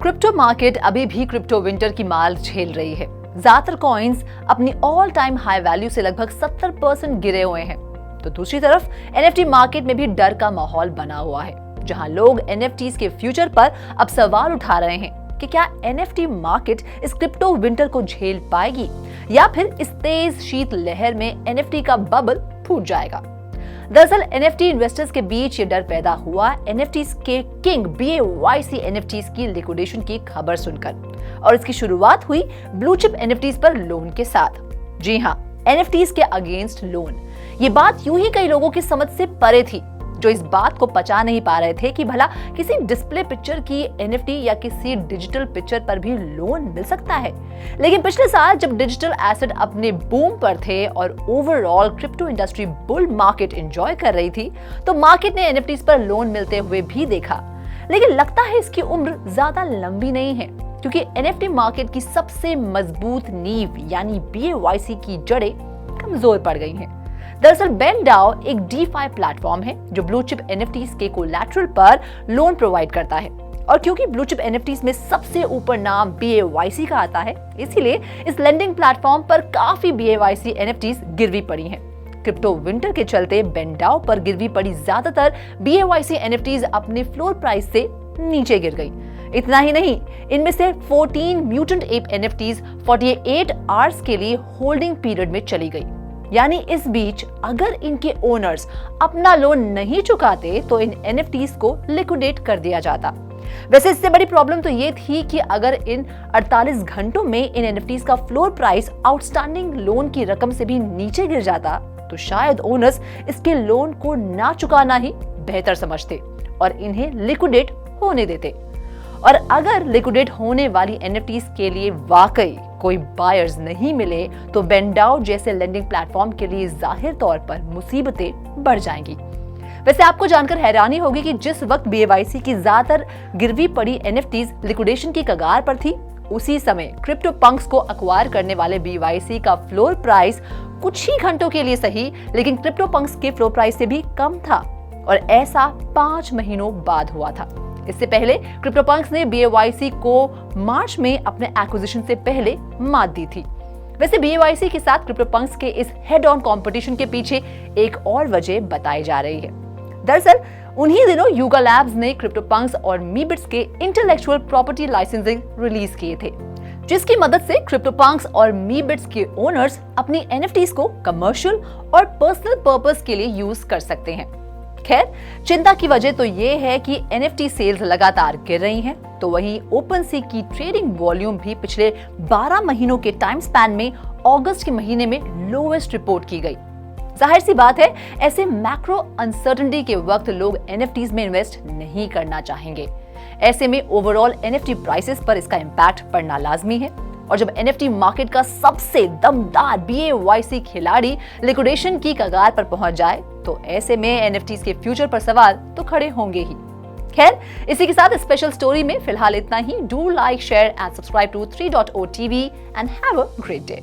Crypto market अभी भी crypto winter की मार झेल रही है। ज्यादातर कॉइन्स अपनी ऑल टाइम हाई वैल्यू से लगभग 70% गिरे हुए हैं। तो दूसरी तरफ एनएफटी मार्केट में भी डर का माहौल बना हुआ है, जहां लोग एनएफटीज के फ्यूचर पर अब सवाल उठा रहे हैं कि क्या एनएफटी मार्केट इस क्रिप्टो विंटर को झेल पाएगी या फिर इस तेज शीत लहर में एनएफटी का बबल फूट जाएगा। दरअसल एनएफटी इन्वेस्टर्स के बीच ये डर पैदा हुआ एनएफटीज के किंग BAYC एनएफटीज की लिक्विडेशन की खबर सुनकर, और इसकी शुरुआत हुई ब्लू चिप एनएफटीज पर लोन के साथ। जी हाँ, एनएफटीज के अगेंस्ट लोन। ये बात यूं ही कई लोगों की समझ से परे थी, जो इस बात को पचा नहीं पा रहे थे कि भला किसी डिस्प्ले पिक्चर की एनएफटी या किसी डिजिटल पिक्चर पर भी लोन मिल सकता है। लेकिन पिछले साल जब डिजिटल एसेट अपने बूम पर थे और overall crypto industry bull market enjoy कर रही थी, तो मार्केट ने एनएफटीज पर लोन मिलते हुए भी देखा। लेकिन लगता है इसकी उम्र ज्यादा लंबी नहीं है, क्योंकि एनएफटी मार्केट की सबसे मजबूत नींव यानी BAYC की जड़ें कमजोर पड़ गई हैं। दरअसल BendDAO एक DeFi प्लेटफॉर्म है जो ब्लू चिप एनएफटीज के कोलैटरल पर लोन प्रोवाइड करता है, और क्योंकि ब्लू चिप एनएफटीज में सबसे ऊपर नाम BAYC का आता है, इसीलिए इस लेंडिंग प्लेटफॉर्म पर काफी BAYC एनएफटीज गिरवी पड़ी हैं। क्रिप्टो विंटर के चलते BendDAO पर गिरवी पड़ी ज्यादातर BAYC एनएफटीज अपने फ्लोर प्राइस से नीचे गिर गई। इतना ही नहीं, इनमें से 14 म्यूटेंट एप एनएफटीज 48 आवर्स के लिए होल्डिंग पीरियड में चली गई। यानी इस बीच अगर इनके ओनर्स अपना लोन नहीं चुकाते तो इन एनएफटीज को लिक्विडेट कर दिया जाता। वैसे इससे बड़ी प्रॉब्लम तो ये थी कि अगर इन 48 घंटों में इन एनएफटीज का फ्लोर प्राइस आउटस्टैंडिंग लोन की रकम से भी नीचे गिर जाता, तो शायद ओनर्स इसके लोन को ना चुकाना ही बेहतर समझते और इन्हें लिक्विडेट होने देते। और अगर लिक्विडेट होने वाली एनएफटीज के लिए वाकई कोई बायर्स नहीं मिले, तो BendDAO जैसे लेंडिंग प्लेटफॉर्म के लिए जाहिर तौर पर मुसीबतें बढ़ जाएंगी। वैसे आपको जानकर हैरानी होगी कि जिस वक्त BAYC की ज्यादातर गिरवी पड़ी एनएफटीज लिक्विडेशन की कगार पर थी, उसी समय क्रिप्टो पंक्स को अक्वायर करने वाले BAYC का फ्लोर प्राइस कुछ ही घंटों के लिए सही, लेकिन क्रिप्टो पंक्स के फ्लोर प्राइस से भी कम था, और ऐसा 5 महीनों बाद हुआ था। इससे पहले क्रिप्टोपंक्स ने BAYC को मार्च में अपने एक्विजिशन से पहले मात दी थी। वैसे BAYC के साथ क्रिप्टोपंक्स के इस हेड ऑन कंपटीशन के पीछे एक और वजह बताई जा रही है। दरअसल उन्हीं दिनों यूगा लैब्स ने क्रिप्टोपंक्स और मीबिट्स के इंटेलेक्चुअल प्रॉपर्टी लाइसेंसिंग रिलीज किए थे, जिसकी मदद से क्रिप्टोपंक्स और मीबिट्स के ओनर्स अपनी एनएफटीज को कमर्शियल और पर्सनल पर्पस के लिए यूज कर सकते हैं। खैर, चिंता की वजह तो ये है कि एनएफटी सेल्स लगातार गिर रही हैं, तो वहीं ओपनसी की ट्रेडिंग वॉल्यूम भी पिछले 12 महीनों के टाइम स्पैन में अगस्त के महीने में लोएस्ट रिपोर्ट की गई। जाहिर सी बात है, ऐसे मैक्रो अनसर्टेनिटी के वक्त लोग एनएफटीज में इन्वेस्ट नहीं करना चाहेंगे। ऐसे में ओवरऑल एनएफटी प्राइसेस पर इसका इम्पैक्ट पड़ना लाजमी है, और जब एनएफटी मार्केट का सबसे दमदार BAYC खिलाड़ी लिक्विडेशन की कगार पर पहुंच जाए, तो ऐसे में एनएफटीज के फ्यूचर पर सवाल तो खड़े होंगे ही। खैर, इसी के साथ स्पेशल स्टोरी में फिलहाल इतना ही। Do like, share and subscribe to 3.0 TV and have a great day.